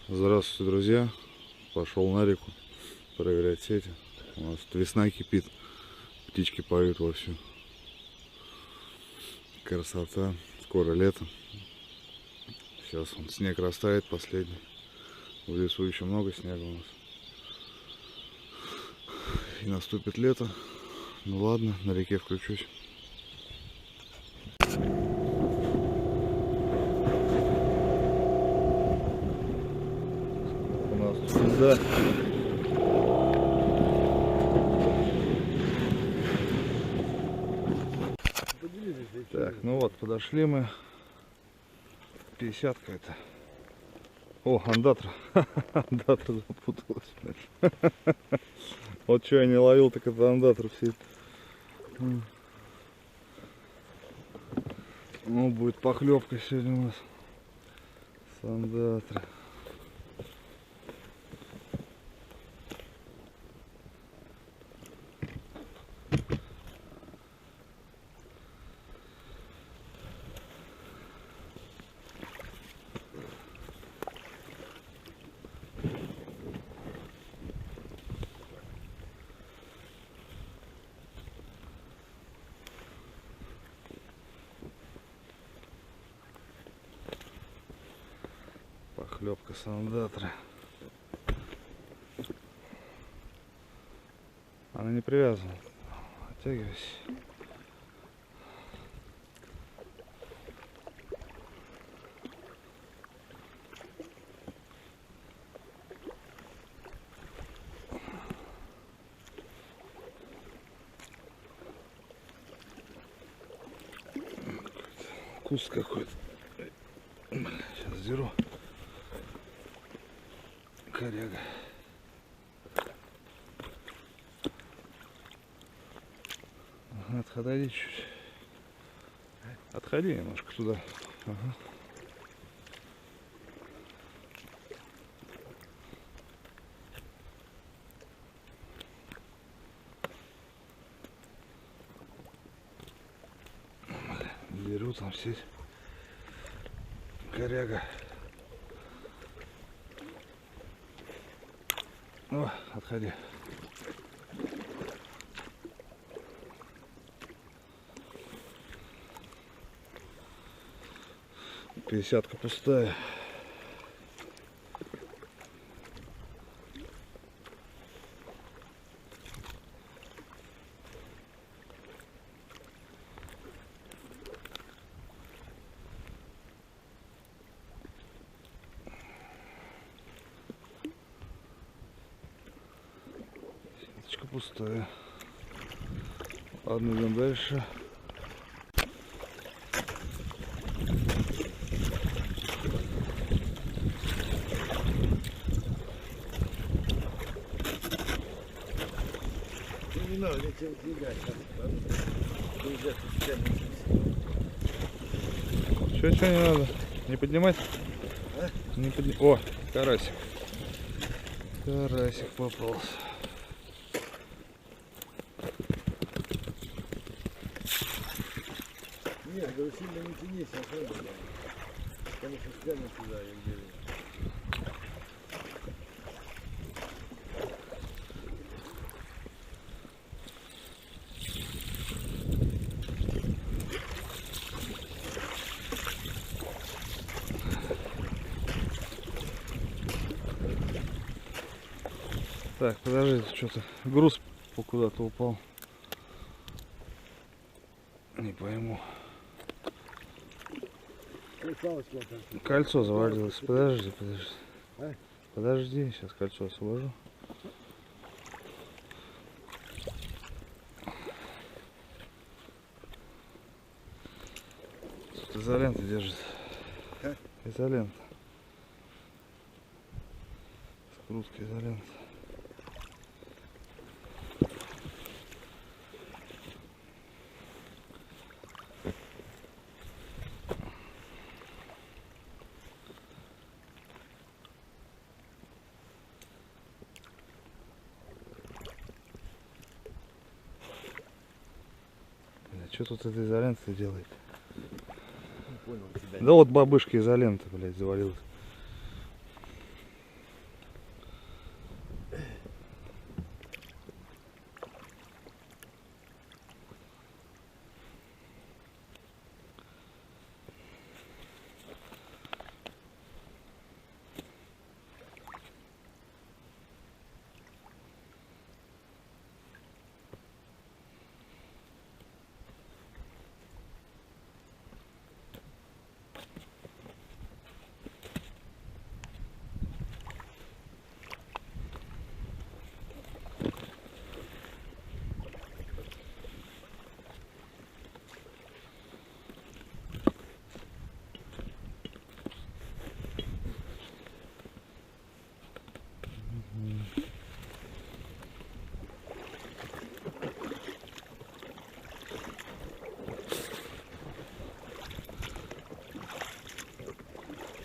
Здравствуйте, друзья! Пошел на реку проверять сети. У нас тут весна кипит, птички поют вовсю. Красота, скоро лето. Сейчас он снег растает последний. В лесу еще много снега у нас. И наступит лето. Ну ладно, на реке включусь. У нас тут да. Так, ну вот, подошли мы. 50-ка это. О, андатра. Андатра запуталась. Вот что я не ловил, так это андатра все. Ну, будет похлебка сегодня у нас с андатра. Похлебка с андатра. Она не привязана. Оттягивайся. Куст какой-то. Сейчас сдеру. Коряга. Ага, отходи чуть. Отходи немножко туда. Ага. Беру там сеть. Коряга. О, отходи. Пятьдесятка пустая. Сеточка пустая. Ладно, идем дальше. Не надо, я тебя выдвигать. Что не надо? Не поднимать? А? Не подни... О, карасик. Карасик попался. Нет, говорю, сильно не тянись, а что это? Конечно, спрямо сюда, я где-то. Так, подожди, что-то груз куда-то упал. Не пойму. Кольцо завалилось. Подожди. А? Подожди, сейчас кольцо освобожу. Тут изолента держит. А? Изолента. Скрутка изолента. Что тут эта изолента делает? Не понял тебя. Да вот бабышка изолента, блядь, завалилась.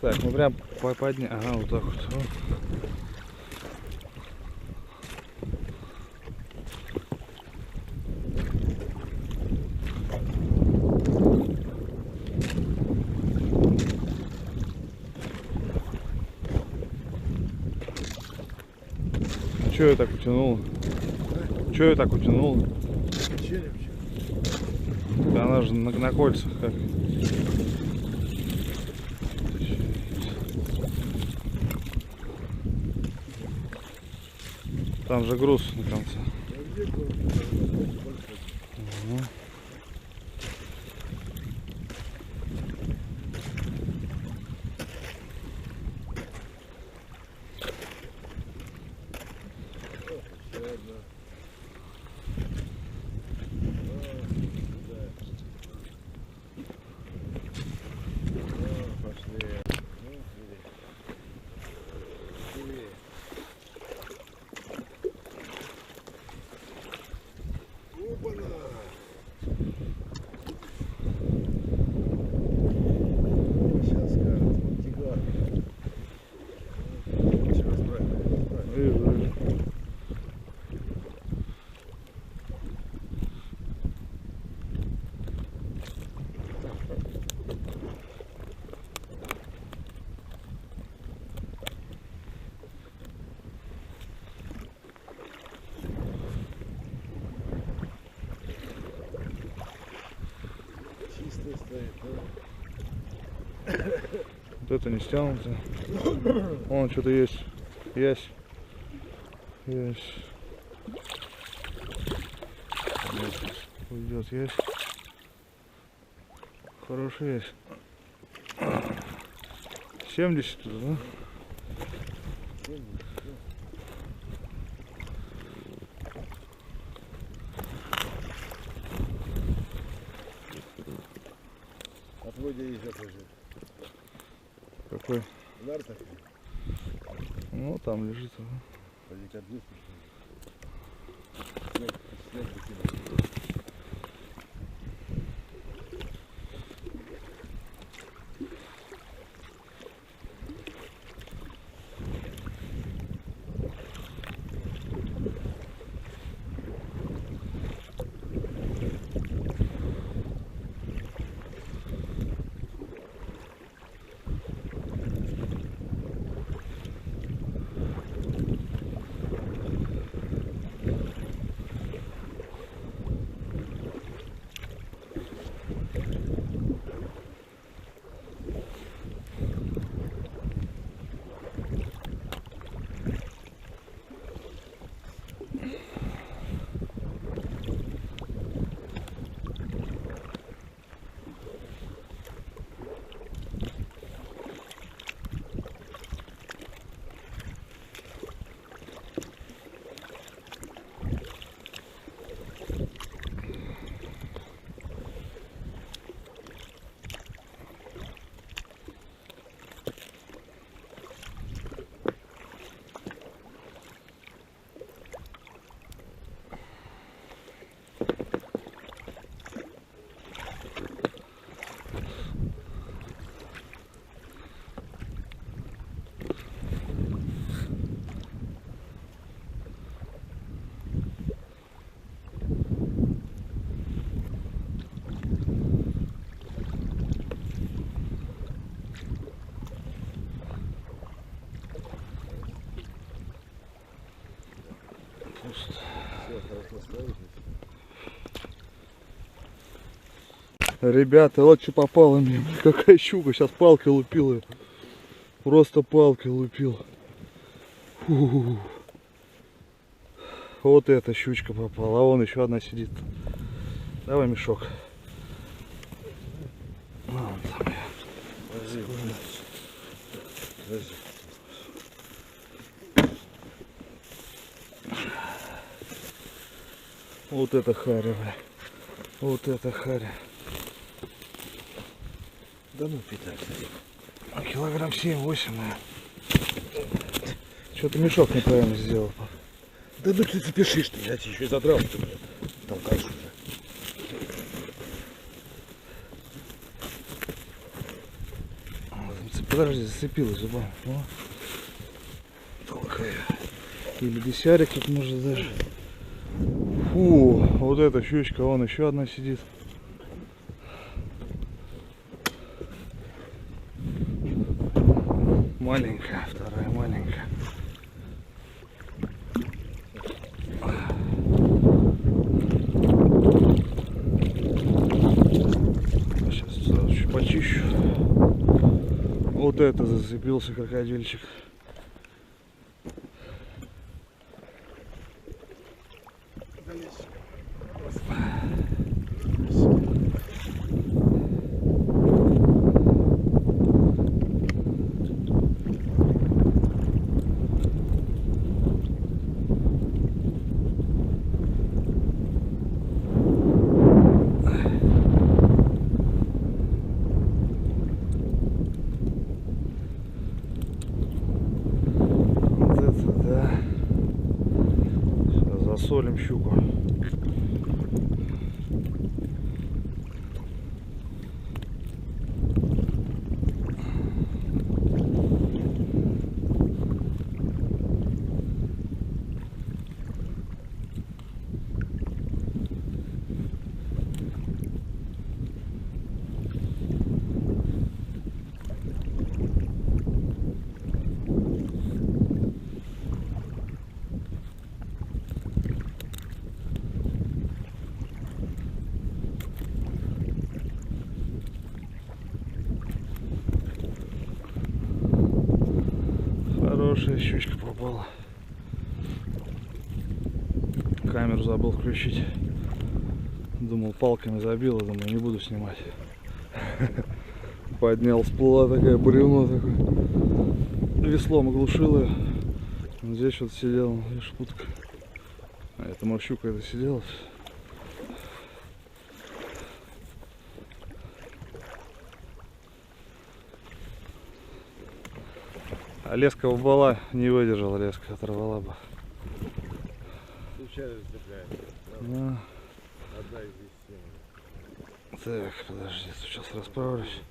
Так, мы прям подня... Ага, вот так вот. О. Чё я так утянул? Чё я так утянул? Череп. Она же на кольцах как. Там же груз на конце. Угу. Чистый стоит, Вот это не стянуто. Вон что-то есть. Есть. Есть. Уйдет, есть. Хороший есть. 70 тут, да? От Водя еще лежит. Какой? В нартах. Ну там лежит. Ага. Поди корзинку. Снег покинул. Все, хорошо стоит. Ребята, вот что попало мне. Какая щука. Сейчас палкой лупила. Просто палкой лупил. Фу. Вот эта щучка попала. А вон еще одна сидит. Давай мешок. Вон там я. Подожди. Подожди. Вот это харя, бля. Вот это харя. Да ну питать. Килограмм 7-8, наверное. Что-то мешок неправильно сделал. Да ну ты запиши, что я тебе еще и задрал. Толкаешь уже. Вот, зацепил. Подожди, зацепилась зубами. О. Толкаю. Или бесярик тут может даже. Фу, вот эта щучка, вон еще одна сидит. Маленькая, вторая маленькая. Сейчас сразу еще почищу. Вот это зацепился крокодильчик. Засолим щуку. Хорошая щучка попала. Камеру забыл включить. Думал, палками забила, думаю, не буду снимать. Поднял, всплыла такая бревно такое. Веслом оглушил ее. Здесь что-то сидела, видишь, утка. А это, может, щука это сидела. А леска была, не выдержала, леска оторвала бы. Случайно цепляет. Да. Одна из 10. Так, подожди, сейчас расправлюсь.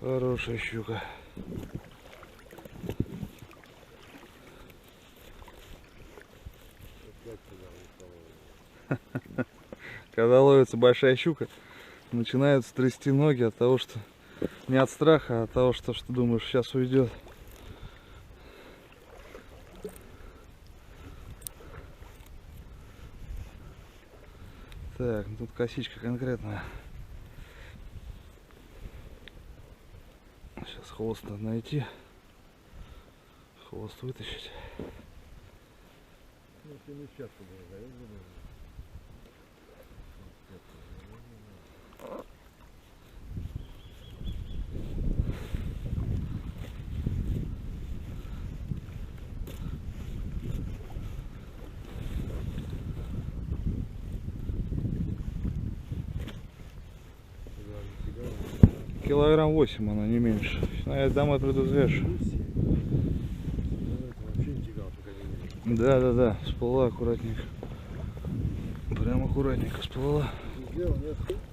Хорошая щука. Когда ловится большая щука, начинают трясти ноги от того, что не от страха, а от того, что думаешь, сейчас уйдет. Так, ну тут косичка конкретная. Сейчас хвост надо найти. Хвост вытащить. Ну, если не сейчас, то было, да, Килограмм 8 она, не меньше. Ну, я домой приду, свяжу. Да, всплыла аккуратненько. Прям аккуратненько всплыла.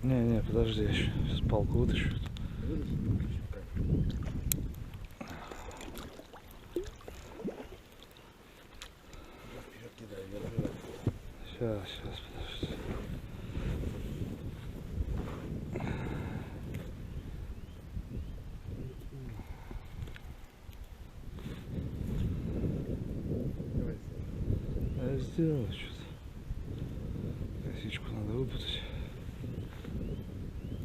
Не, подожди, я еще сейчас палку вытащу. Сейчас, подожди. Я сделал что-то. Косичку надо выпутать.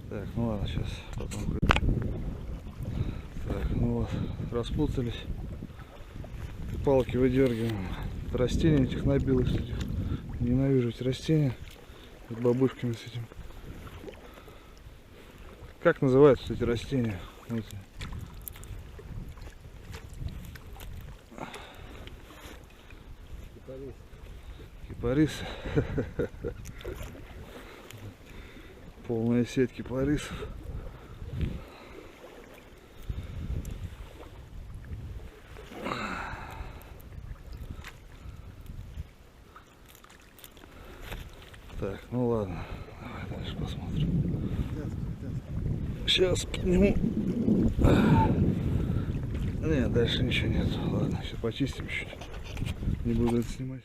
Так, ну ладно, сейчас потом. Так, ну вот, распутались. Палки выдергиваем. Растения этих набилось. Ненавижу эти растения. С бабушками с этим. Как называются эти растения? Вот. Кипарисы. Полная сеть кипарисов. Так, ну ладно. посмотрим. Дядька. Сейчас подниму. Нет, дальше ничего нет. Ладно, все почистим чуть. Не буду это снимать.